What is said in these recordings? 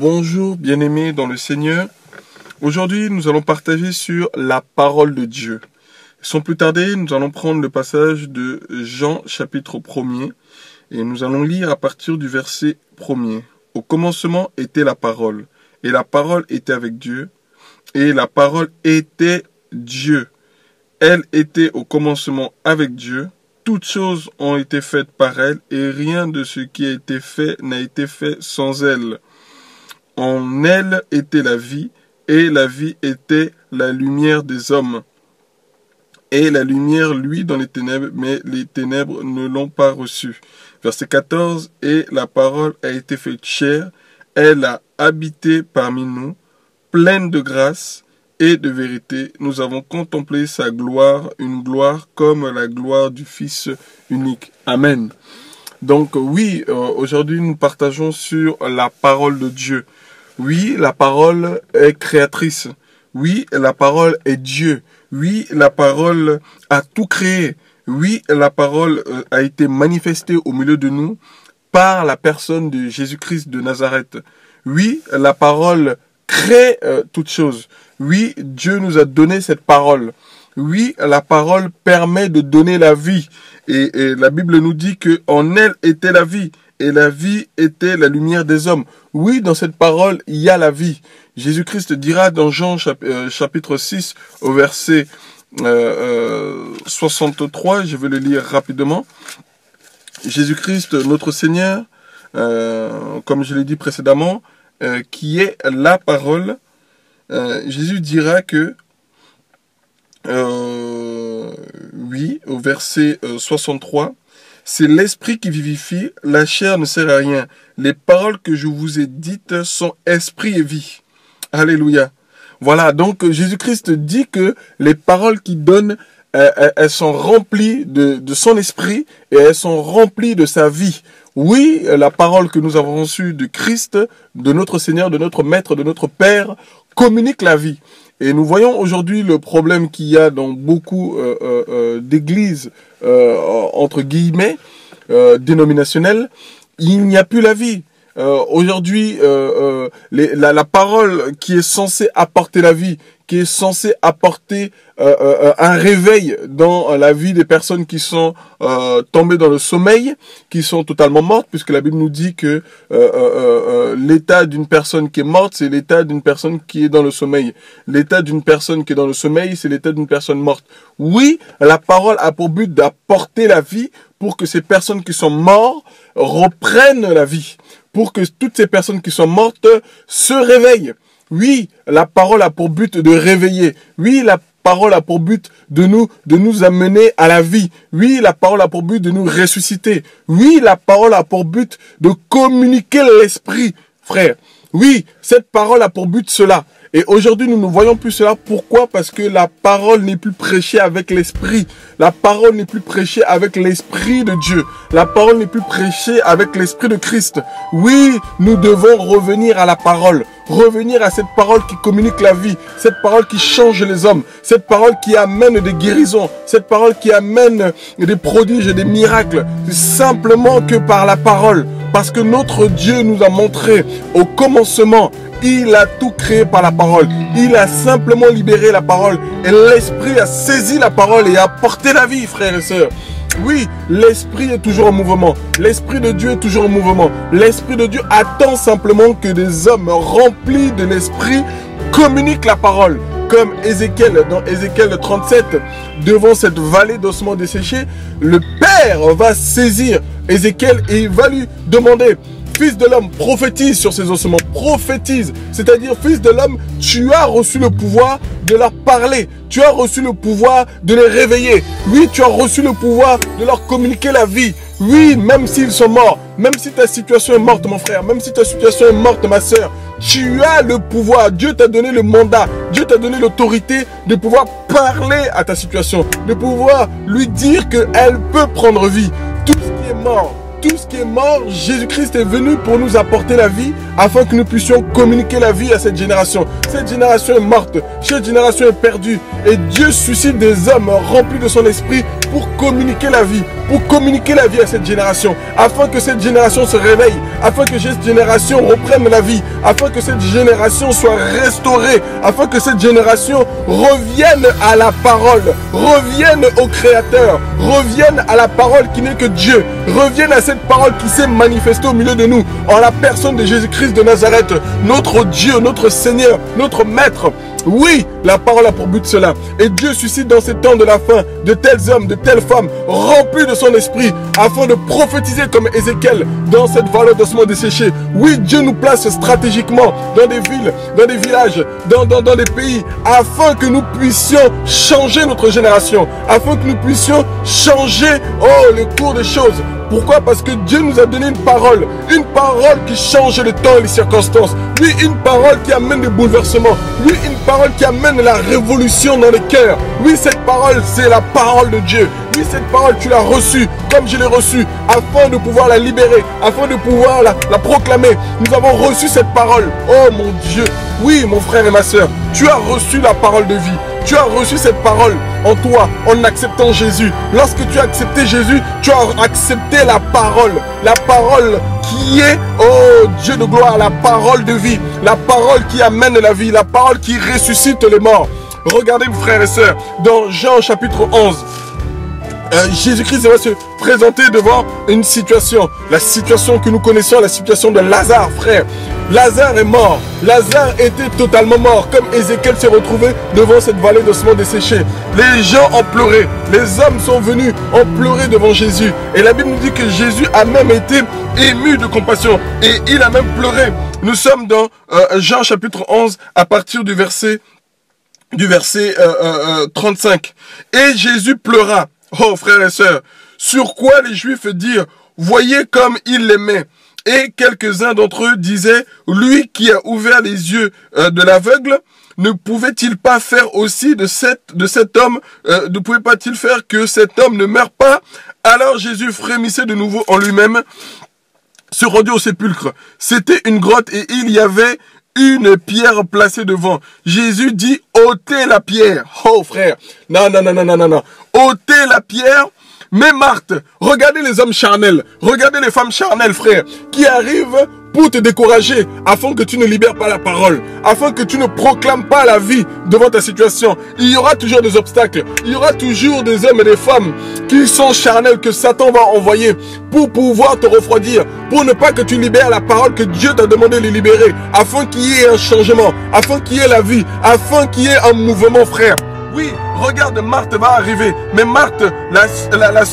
Bonjour bien-aimés dans le Seigneur. Aujourd'hui, nous allons partager sur la parole de Dieu. Sans plus tarder, nous allons prendre le passage de Jean chapitre 1er et nous allons lire à partir du verset 1er. Au commencement était la parole, et la parole était avec Dieu, et la parole était Dieu. Elle était au commencement avec Dieu. Toutes choses ont été faites par elle, et rien de ce qui a été fait n'a été fait sans elle. En elle était la vie, et la vie était la lumière des hommes. Et la lumière luit dans les ténèbres, mais les ténèbres ne l'ont pas reçue. Verset 14, et la parole a été faite chair, elle a habité parmi nous, pleine de grâce et de vérité. Nous avons contemplé sa gloire, une gloire comme la gloire du Fils unique. Amen. Donc oui, aujourd'hui nous partageons sur la parole de Dieu. Oui, la parole est créatrice. Oui, la parole est Dieu. Oui, la parole a tout créé. Oui, la parole a été manifestée au milieu de nous par la personne de Jésus-Christ de Nazareth. Oui, la parole crée toutes choses. Oui, Dieu nous a donné cette parole. Oui, la parole permet de donner la vie. Et la Bible nous dit que en elle était la vie. Et la vie était la lumière des hommes. Oui, dans cette parole, il y a la vie. Jésus-Christ dira dans Jean chapitre 6 au verset 63, je vais le lire rapidement. Jésus-Christ, notre Seigneur, comme je l'ai dit précédemment, qui est la parole, Jésus dira que, oui, au verset 63, c'est l'esprit qui vivifie, la chair ne sert à rien. Les paroles que je vous ai dites sont esprit et vie. Alléluia. Voilà, donc Jésus-Christ dit que les paroles qu'il donne, elles sont remplies de son esprit et elles sont remplies de sa vie. Oui, la parole que nous avons reçue de Christ, de notre Seigneur, de notre Maître, de notre Père, communique la vie. Et nous voyons aujourd'hui le problème qu'il y a dans beaucoup d'églises, entre guillemets, dénominationnelles. Il n'y a plus la vie. Aujourd'hui, la parole qui est censée apporter la vie, qui est censée apporter un réveil dans la vie des personnes qui sont tombées dans le sommeil, qui sont totalement mortes, puisque la Bible nous dit que l'état d'une personne qui est morte, c'est l'état d'une personne qui est dans le sommeil. L'état d'une personne qui est dans le sommeil, c'est l'état d'une personne morte. Oui, la parole a pour but d'apporter la vie pour que ces personnes qui sont mortes reprennent la vie, pour que toutes ces personnes qui sont mortes se réveillent. Oui, la parole a pour but de réveiller. Oui, la parole a pour but de nous amener à la vie. Oui, la parole a pour but de nous ressusciter. Oui, la parole a pour but de communiquer l'esprit, frère. Oui, cette parole a pour but cela. Et aujourd'hui, nous ne voyons plus cela. Pourquoi? Parce que la parole n'est plus prêchée avec l'esprit. La parole n'est plus prêchée avec l'esprit de Dieu. La parole n'est plus prêchée avec l'esprit de Christ. Oui, nous devons revenir à la parole. Revenir à cette parole qui communique la vie. Cette parole qui change les hommes. Cette parole qui amène des guérisons. Cette parole qui amène des prodiges et des miracles. C'est simplement que par la parole. Parce que notre Dieu nous a montré au commencement, il a tout créé par la parole. Il a simplement libéré la parole. Et l'esprit a saisi la parole et a porté la vie, frères et sœurs. Oui, l'esprit est toujours en mouvement. L'esprit de Dieu est toujours en mouvement. L'esprit de Dieu attend simplement que des hommes remplis de l'esprit communiquent la parole. Comme Ézéchiel, dans Ézéchiel 37, devant cette vallée d'ossements desséchés, le Père va saisir Ézéchiel et il va lui demander: Fils de l'homme, prophétise sur ces ossements, prophétise. C'est-à-dire, fils de l'homme, tu as reçu le pouvoir de leur parler. Tu as reçu le pouvoir de les réveiller. Oui, tu as reçu le pouvoir de leur communiquer la vie. Oui, même s'ils sont morts, même si ta situation est morte, mon frère, même si ta situation est morte, ma soeur, tu as le pouvoir. Dieu t'a donné le mandat. Dieu t'a donné l'autorité de pouvoir parler à ta situation, de pouvoir lui dire qu'elle peut prendre vie. Tout ce qui est mort, tout ce qui est mort, Jésus-Christ est venu pour nous apporter la vie afin que nous puissions communiquer la vie à cette génération. Cette génération est morte, cette génération est perdue et Dieu suscite des hommes remplis de son esprit pour communiquer la vie, pour communiquer la vie à cette génération, afin que cette génération se réveille, afin que cette génération reprenne la vie, afin que cette génération soit restaurée, afin que cette génération revienne à la parole, revienne au Créateur, revienne à la parole qui n'est que Dieu, revienne à cette parole qui s'est manifestée au milieu de nous, en la personne de Jésus-Christ de Nazareth, notre Dieu, notre Seigneur, notre Maître. Oui, la parole a pour but cela. Et Dieu suscite dans ces temps de la fin de tels hommes, de telles femmes remplis de son esprit afin de prophétiser comme Ézéchiel dans cette vallée d'ossements desséchés. Oui, Dieu nous place stratégiquement dans des villes, dans des villages, dans des pays afin que nous puissions changer notre génération, afin que nous puissions changer le cours des choses. Pourquoi? Parce que Dieu nous a donné une parole qui change le temps et les circonstances. Oui, une parole qui amène des bouleversements. Oui, une parole qui amène la révolution dans les cœurs. Oui, cette parole, c'est la parole de Dieu. Oui, cette parole, tu l'as reçue comme je l'ai reçue, afin de pouvoir la libérer, afin de pouvoir la proclamer. Nous avons reçu cette parole. Oh mon Dieu. Oui, mon frère et ma soeur, tu as reçu la parole de vie. Tu as reçu cette parole en toi, en acceptant Jésus. Lorsque tu as accepté Jésus, tu as accepté la parole qui est, oh Dieu de gloire, la parole de vie, la parole qui amène la vie, la parole qui ressuscite les morts. Regardez, mes frères et sœurs, dans Jean chapitre 11, Jésus-Christ va se présenter devant une situation, la situation que nous connaissons, la situation de Lazare, frère. Lazare est mort. Lazare était totalement mort, comme Ézéchiel s'est retrouvé devant cette vallée d'ossements desséchés. Les gens ont pleuré. Les hommes sont venus, ont pleuré devant Jésus. Et la Bible nous dit que Jésus a même été ému de compassion. Et il a même pleuré. Nous sommes dans Jean chapitre 11, à partir du verset 35. Et Jésus pleura. Oh frères et sœurs, sur quoi les Juifs dirent, voyez comme il l'aimait. Et quelques-uns d'entre eux disaient, lui qui a ouvert les yeux de l'aveugle, ne pouvait-il pas faire aussi de cet homme, ne pouvait pas-il faire que cet homme ne meure pas? Alors Jésus frémissait de nouveau en lui-même, se rendit au sépulcre. C'était une grotte et il y avait une pierre placée devant. Jésus dit, ôtez la pierre. Oh frère, non. Ôtez la pierre. Mais Marthe, regardez les hommes charnels, regardez les femmes charnelles, frère, qui arrivent pour te décourager, afin que tu ne libères pas la parole, afin que tu ne proclames pas la vie devant ta situation. Il y aura toujours des obstacles, il y aura toujours des hommes et des femmes qui sont charnels, que Satan va envoyer pour pouvoir te refroidir, pour ne pas que tu libères la parole que Dieu t'a demandé de libérer, afin qu'il y ait un changement, afin qu'il y ait la vie, afin qu'il y ait un mouvement, frère. Oui, regarde, Marthe va arriver. Mais Marthe, la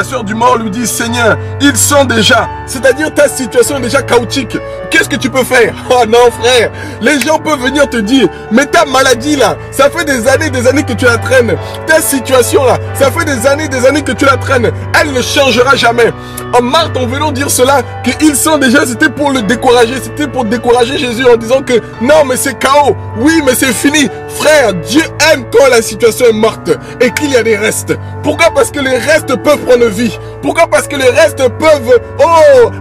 sœur du mort lui dit, Seigneur, ils sont déjà, c'est-à-dire ta situation est déjà chaotique. Qu'est-ce que tu peux faire? Oh non frère, les gens peuvent venir te dire, mais ta maladie là, ça fait des années que tu la traînes. Ta situation là, ça fait des années que tu la traînes. Elle ne changera jamais. En Marthe, en venant dire cela, qu'ils sont déjà, c'était pour le décourager, c'était pour décourager Jésus en disant que non mais c'est chaos, oui mais c'est fini. Frère, Dieu aime quand la situation est morte et qu'il y a des restes. Pourquoi? Parce que les restes peuvent prendre vie. Pourquoi? Parce que les restes peuvent,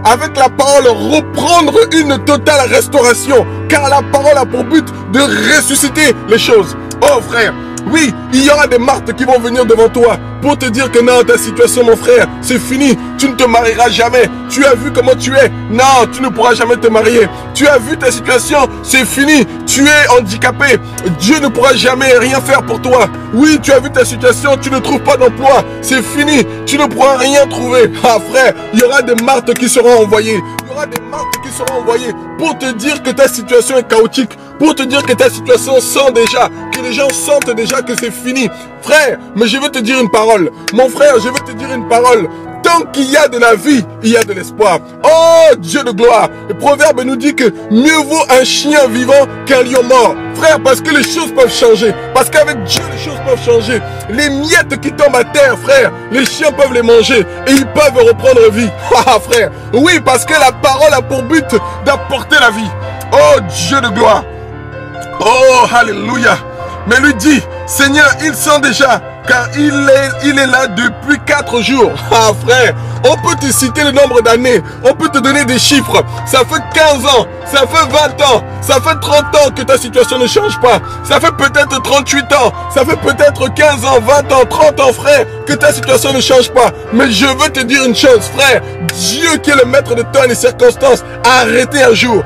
avec la parole, reprendre une totale restauration. Car la parole a pour but de ressusciter les choses. Oh frère, oui, il y aura des Marthes qui vont venir devant toi pour te dire que non, ta situation, mon frère, c'est fini. Tu ne te marieras jamais. Tu as vu comment tu es. Non, tu ne pourras jamais te marier. Tu as vu ta situation, c'est fini. Tu es handicapé. Dieu ne pourra jamais rien faire pour toi. Oui, tu as vu ta situation, tu ne trouves pas d'emploi. C'est fini. Tu ne pourras rien trouver. Ah frère, il y aura des Marthes qui seront envoyées. Il y aura des Marthes qui seront envoyées pour te dire que ta situation est chaotique. Pour te dire que ta situation sent déjà, que les gens sentent déjà que c'est fini. Frère, mais je veux te dire une parole. Mon frère, je veux te dire une parole. Tant qu'il y a de la vie, il y a de l'espoir. Oh, Dieu de gloire. Le proverbe nous dit que mieux vaut un chien vivant qu'un lion mort. Frère, parce que les choses peuvent changer. Parce qu'avec Dieu, les choses peuvent changer. Les miettes qui tombent à terre, frère, les chiens peuvent les manger et ils peuvent reprendre vie. Ah, frère. Oui, parce que la parole a pour but d'apporter la vie. Oh, Dieu de gloire. Oh, alléluia. Mais lui dit, Seigneur, ils sont déjà. car il est là depuis 4 jours. Ah frère, on peut te citer le nombre d'années, on peut te donner des chiffres. Ça fait 15 ans, ça fait 20 ans, ça fait 30 ans que ta situation ne change pas. Ça fait peut-être 38 ans, ça fait peut-être 15 ans, 20 ans, 30 ans frère, que ta situation ne change pas. Mais je veux te dire une chose frère, Dieu qui est le maître de temps et des circonstances, a arrêté un jour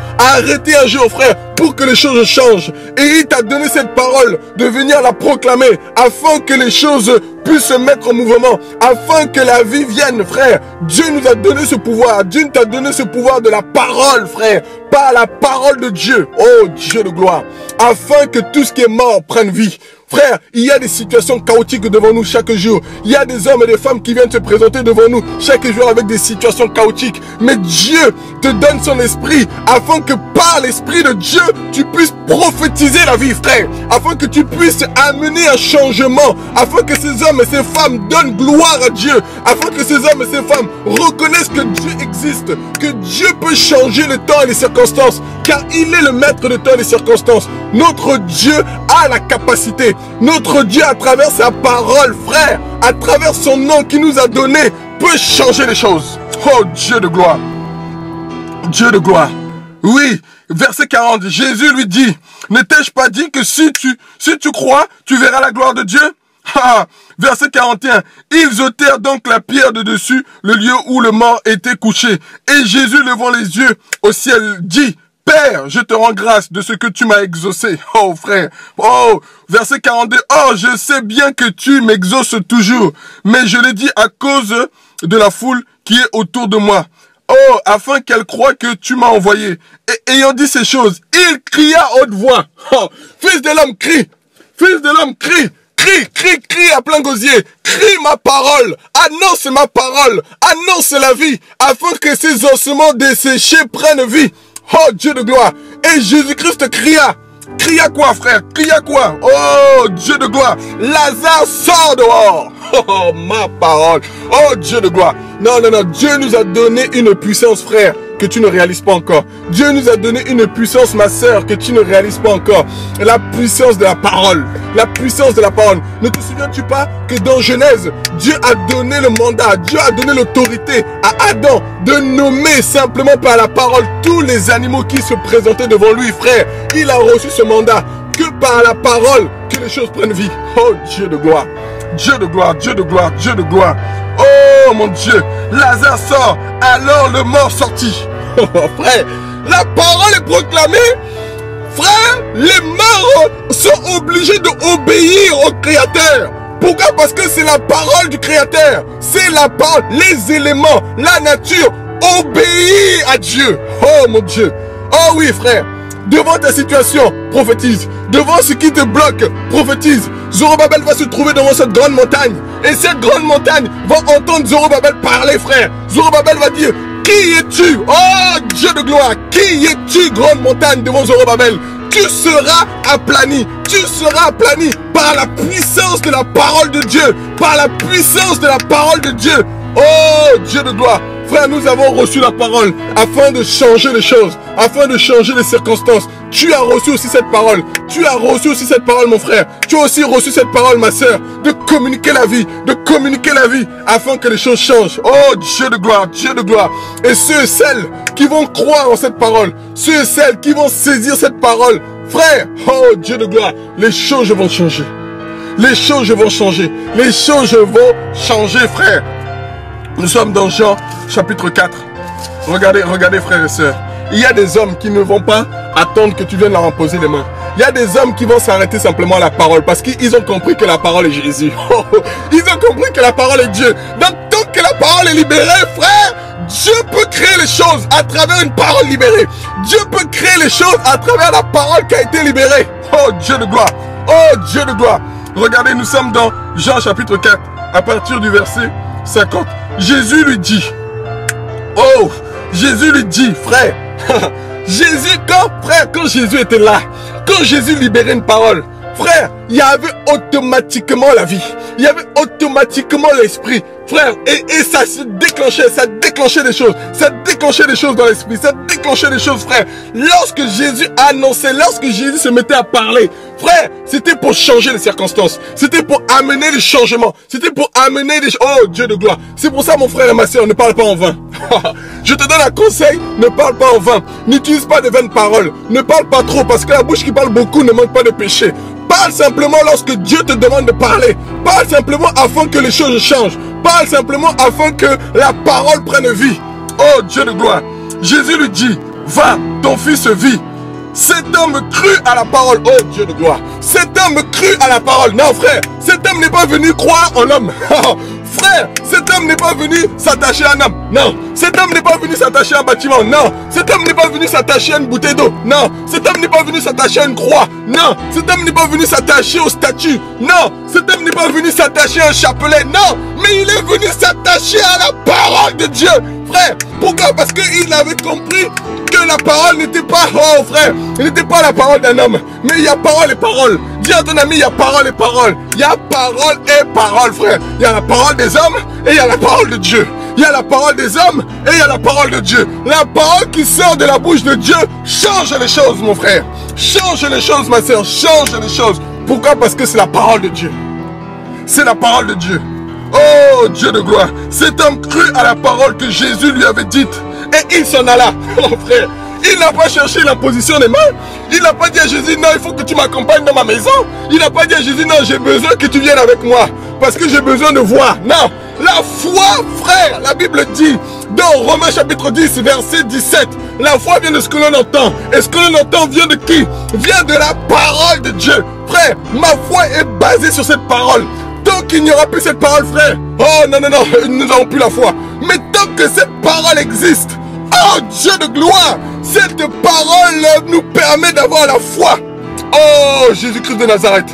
frère, pour que les choses changent. Et il t'a donné cette parole de venir la proclamer afin que les choses puissent se mettre en mouvement, afin que la vie vienne, frère. Dieu nous a donné ce pouvoir. Dieu t'a donné ce pouvoir de la parole, frère. Par la parole de Dieu. Oh Dieu de gloire. Afin que tout ce qui est mort prenne vie. Frère, il y a des situations chaotiques devant nous chaque jour. Il y a des hommes et des femmes qui viennent se présenter devant nous chaque jour avec des situations chaotiques. Mais Dieu te donne son esprit afin que par l'esprit de Dieu, tu puisses prophétiser la vie, frère. Afin que tu puisses amener un changement. Afin que ces hommes et ces femmes donnent gloire à Dieu. Afin que ces hommes et ces femmes reconnaissent que Dieu existe. Que Dieu peut changer le temps et les circonstances. Car il est le maître de temps et des circonstances. Notre Dieu a la capacité. Notre Dieu, à travers sa parole, frère, à travers son nom qu'il nous a donné, peut changer les choses. Oh Dieu de gloire. Dieu de gloire. Oui, verset 40, Jésus lui dit, ne t'ai-je pas dit que si tu crois, tu verras la gloire de Dieu? Verset 41, ils ôtèrent donc la pierre de dessus le lieu où le mort était couché. Et Jésus, levant les yeux au ciel, dit, Père, je te rends grâce de ce que tu m'as exaucé. Oh frère, oh, verset 42, oh, je sais bien que tu m'exauces toujours, mais je l'ai dit à cause de la foule qui est autour de moi. Oh, afin qu'elle croie que tu m'as envoyé. Et ayant dit ces choses, il cria à haute voix. Oh, Fils de l'homme, crie. Fils de l'homme, crie. Crie, crie, crie à plein gosier. Crie ma parole. Annonce ma parole. Annonce la vie. Afin que ces ossements desséchés prennent vie. Oh Dieu de gloire. Et Jésus-Christ cria. Cria quoi frère? Cria quoi? Oh Dieu de gloire. Lazare sort dehors. Oh ma parole. Oh Dieu de gloire. Non, non, non. Dieu nous a donné une puissance frère que tu ne réalises pas encore. Dieu nous a donné une puissance ma sœur que tu ne réalises pas encore. La puissance de la parole. La puissance de la parole. Ne te souviens-tu pas que dans Genèse, Dieu a donné le mandat, Dieu a donné l'autorité à Adam de nommer simplement par la parole tous les animaux qui se présentaient devant lui, frère. Il a reçu ce mandat que par la parole que les choses prennent vie. Oh Dieu de gloire. Dieu de gloire, Dieu de gloire, Dieu de gloire. Oh mon Dieu, Lazare sort, alors le mort sortit. Oh frère, la parole est proclamée. Frère, les morts sont obligés d'obéir au Créateur. Pourquoi? Parce que c'est la parole du Créateur. C'est la parole, les éléments, la nature obéit à Dieu. Oh mon Dieu. Oh oui frère. Devant ta situation, prophétise. Devant ce qui te bloque, prophétise. Zorobabel va se trouver devant cette grande montagne. Et cette grande montagne va entendre Zorobabel parler, frère. Zorobabel va dire, qui es-tu? Oh Dieu de gloire, qui es-tu, grande montagne, devant Zorobabel? Tu seras aplani. Tu seras aplani par la puissance de la parole de Dieu. Par la puissance de la parole de Dieu. Oh Dieu de gloire. Frère, nous avons reçu la parole afin de changer les choses, afin de changer les circonstances. Tu as reçu aussi cette parole. Tu as reçu aussi cette parole, mon frère. Tu as aussi reçu cette parole, ma sœur, de communiquer la vie, afin que les choses changent. Oh Dieu de gloire, Dieu de gloire. Et ceux et celles qui vont croire en cette parole, ceux et celles qui vont saisir cette parole, frère, oh Dieu de gloire, les choses vont changer. Les choses vont changer. Les choses vont changer, frère. Nous sommes dans Jean chapitre 4. Regardez, regardez frères et sœurs. Il y a des hommes qui ne vont pas attendre que tu viennes leur imposer les mains. Il y a des hommes qui vont s'arrêter simplement à la parole parce qu'ils ont compris que la parole est Jésus. Ils ont compris que la parole est Dieu. Donc tant que la parole est libérée, frère, Dieu peut créer les choses à travers une parole libérée. Dieu peut créer les choses à travers la parole qui a été libérée. Oh Dieu de gloire. Oh Dieu de gloire. Regardez, nous sommes dans Jean chapitre 4 à partir du verset 50. Jésus lui dit, oh, Jésus lui dit, frère, Jésus, quand Jésus était là, quand Jésus libérait une parole, frère, il y avait automatiquement la vie. Il y avait automatiquement l'esprit. Frère, et ça se déclenchait, ça déclenchait des choses. Ça déclenchait des choses dans l'esprit, ça déclenchait des choses, frère. Lorsque Jésus annonçait, lorsque Jésus se mettait à parler, frère, c'était pour changer les circonstances. C'était pour amener des changements. C'était pour amener des... Oh, Dieu de gloire. C'est pour ça, mon frère et ma soeur, ne parle pas en vain. Je te donne un conseil, ne parle pas en vain. N'utilise pas de vaines paroles. Ne parle pas trop, parce que la bouche qui parle beaucoup ne manque pas de péché. Parle simplement lorsque Dieu te demande de parler. Parle simplement afin que les choses changent. Parle simplement afin que la parole prenne vie. Oh, Dieu de gloire. Jésus lui dit, va, ton fils vit. Cet homme crut à la parole. Oh, Dieu de gloire. Cet homme crut à la parole. Non, frère, cet homme n'est pas venu croire en l'homme. Frère, cet homme n'est pas venu s'attacher à un homme. Non. Cet homme n'est pas venu s'attacher à un bâtiment. Non. Cet homme n'est pas venu s'attacher à une bouteille d'eau. Non. Cet homme n'est pas venu s'attacher à une croix. Non. Cet homme n'est pas venu s'attacher au statut. Non. Cet homme n'est pas venu s'attacher à un chapelet. Non. Mais il est venu s'attacher à la parole de Dieu. Frère, pourquoi? Parce qu'il avait compris que la parole n'était pas, oh frère, il n'était pas la parole d'un homme. Mais il y a parole et parole. Dis à ton ami, il y a parole et parole. Il y a parole et parole, frère. Il y a la parole des hommes et il y a la parole de Dieu. Il y a la parole des hommes et il y a la parole de Dieu. La parole qui sort de la bouche de Dieu change les choses, mon frère. Change les choses, ma soeur. Change les choses. Pourquoi? Parce que c'est la parole de Dieu. C'est la parole de Dieu. Oh, Dieu de gloire. Cet homme crut à la parole que Jésus lui avait dite. Et il s'en alla. Oh, frère. Il n'a pas cherché la position des mains. Il n'a pas dit à Jésus, non, il faut que tu m'accompagnes dans ma maison. Il n'a pas dit à Jésus, non, j'ai besoin que tu viennes avec moi. Parce que j'ai besoin de voir. Non. La foi, frère, la Bible dit, dans Romains chapitre 10, verset 17, la foi vient de ce que l'on entend. Et ce que l'on entend vient de qui? Vient de la parole de Dieu. Frère, ma foi est basée sur cette parole. Tant qu'il n'y aura plus cette parole, frère, oh non, non, non, nous n'avons plus la foi. Mais tant que cette parole existe, oh Dieu de gloire, cette parole nous permet d'avoir la foi. Oh Jésus-Christ de Nazareth,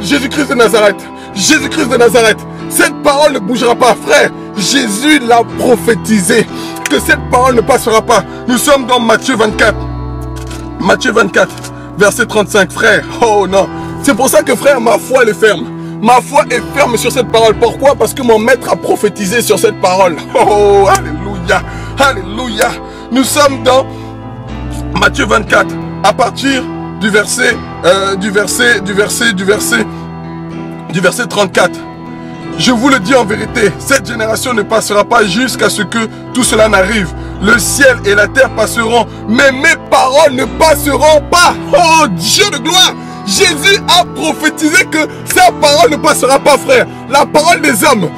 Jésus-Christ de Nazareth, Jésus-Christ de Nazareth. Cette parole ne bougera pas, frère. Jésus l'a prophétisé, que cette parole ne passera pas. Nous sommes dans Matthieu 24. Matthieu 24, verset 35, frère. Oh non, c'est pour ça que, frère, ma foi elle est ferme. Ma foi est ferme sur cette parole. Pourquoi? Parce que mon maître a prophétisé sur cette parole. Oh, alléluia, alléluia. Nous sommes dans Matthieu 24, à partir du verset 34. Je vous le dis en vérité, cette génération ne passera pas jusqu'à ce que tout cela n'arrive. Le ciel et la terre passeront, mais mes paroles ne passeront pas. Oh Dieu de gloire! Jésus a prophétisé que sa parole ne passera pas, frère. La parole des hommes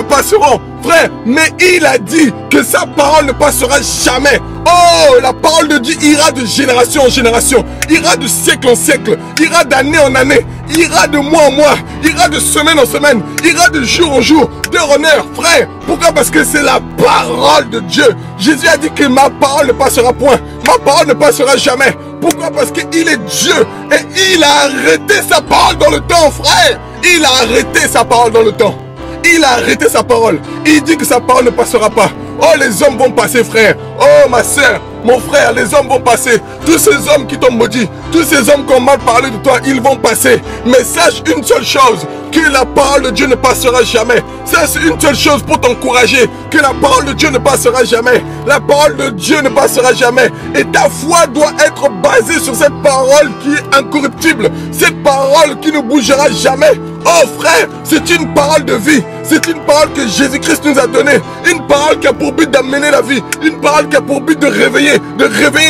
passeront, frère. Mais il a dit que sa parole ne passera jamais. Oh, la parole de Dieu ira de génération en génération, ira de siècle en siècle, ira d'année en année, ira de mois en mois, ira de semaine en semaine, ira de jour en jour, d'heure en heure, frère. Pourquoi? Parce que c'est la parole de Dieu. Jésus a dit que ma parole ne passera point, ma parole ne passera jamais. Pourquoi? Parce qu'il est Dieu et il a arrêté sa parole dans le temps, frère. Il a arrêté sa parole dans le temps. Il a arrêté sa parole. Il dit que sa parole ne passera pas. Oh, les hommes vont passer, frère. Oh, ma soeur, mon frère, les hommes vont passer. Tous ces hommes qui t'ont maudit, tous ces hommes qui ont mal parlé de toi, ils vont passer. Mais sache une seule chose, que la parole de Dieu ne passera jamais. Sache une seule chose pour t'encourager, que la parole de Dieu ne passera jamais. La parole de Dieu ne passera jamais. Et ta foi doit être basée sur cette parole qui est incorruptible. Cette parole qui ne bougera jamais. Oh frère, c'est une parole de vie. C'est une parole que Jésus-Christ nous a donnée. Une parole qui a pour but d'amener la vie. Une parole qui a pour but de réveiller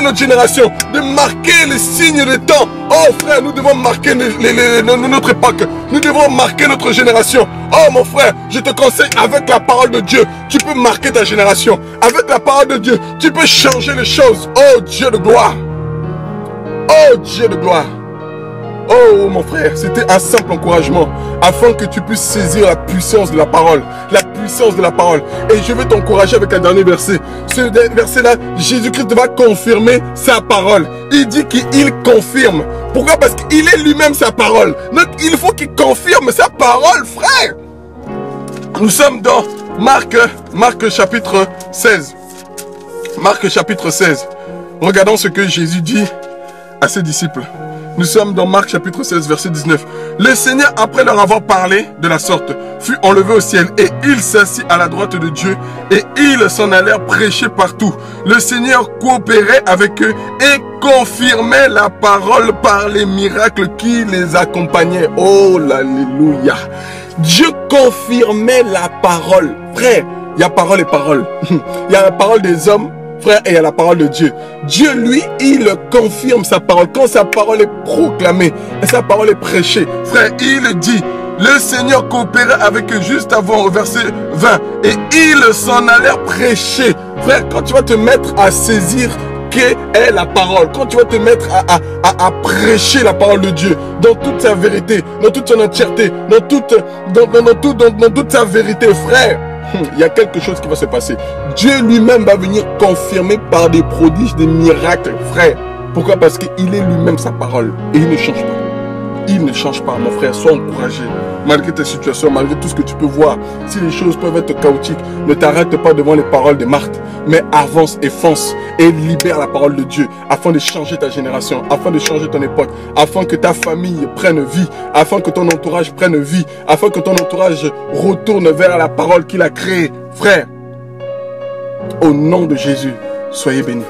notre génération. De marquer les signes des temps. Oh frère, nous devons marquer notre époque. Nous devons marquer notre génération. Oh mon frère, je te conseille, avec la parole de Dieu, tu peux marquer ta génération. Avec la parole de Dieu, tu peux changer les choses. Oh Dieu de gloire. Oh Dieu de gloire. Oh mon frère, c'était un simple encouragement afin que tu puisses saisir la puissance de la parole. La puissance de la parole. Et je vais t'encourager avec un dernier verset. Ce verset-là, Jésus-Christ va confirmer sa parole. Il dit qu'il confirme. Pourquoi? Parce qu'il est lui-même sa parole. Donc il faut qu'il confirme sa parole, frère. Nous sommes dans Marc chapitre 16. Marc chapitre 16. Regardons ce que Jésus dit à ses disciples. Nous sommes dans Marc chapitre 16, verset 19. Le Seigneur, après leur avoir parlé de la sorte, fut enlevé au ciel et il s'assit à la droite de Dieu et ils s'en allèrent prêcher partout. Le Seigneur coopérait avec eux et confirmait la parole par les miracles qui les accompagnaient. Oh, alléluia. Dieu confirmait la parole. Frère, il y a parole et parole. Il y a la parole des hommes, frère, et il y a la parole de Dieu. Dieu, lui, il confirme sa parole. Quand sa parole est proclamée et sa parole est prêchée, frère, il dit, le Seigneur coopérait avec eux juste avant, au verset 20. Et ils s'en allèrent prêcher. Frère, quand tu vas te mettre à saisir est la parole, quand tu vas te mettre à prêcher la parole de Dieu dans toute sa vérité, dans toute son entièreté, dans toute sa vérité, frère, il y a quelque chose qui va se passer. Dieu lui-même va venir confirmer par des prodiges, des miracles, frère. Pourquoi? Parce qu'il est lui-même sa parole et il ne change pas. Il ne change pas, mon frère. Sois encouragé. Malgré tes situations, malgré tout ce que tu peux voir, si les choses peuvent être chaotiques, ne t'arrête pas devant les paroles de Marthe, mais avance et fonce et libère la parole de Dieu afin de changer ta génération, afin de changer ton époque, afin que ta famille prenne vie, afin que ton entourage prenne vie, afin que ton entourage retourne vers la parole qu'il a créée. Frère, au nom de Jésus, soyez bénis.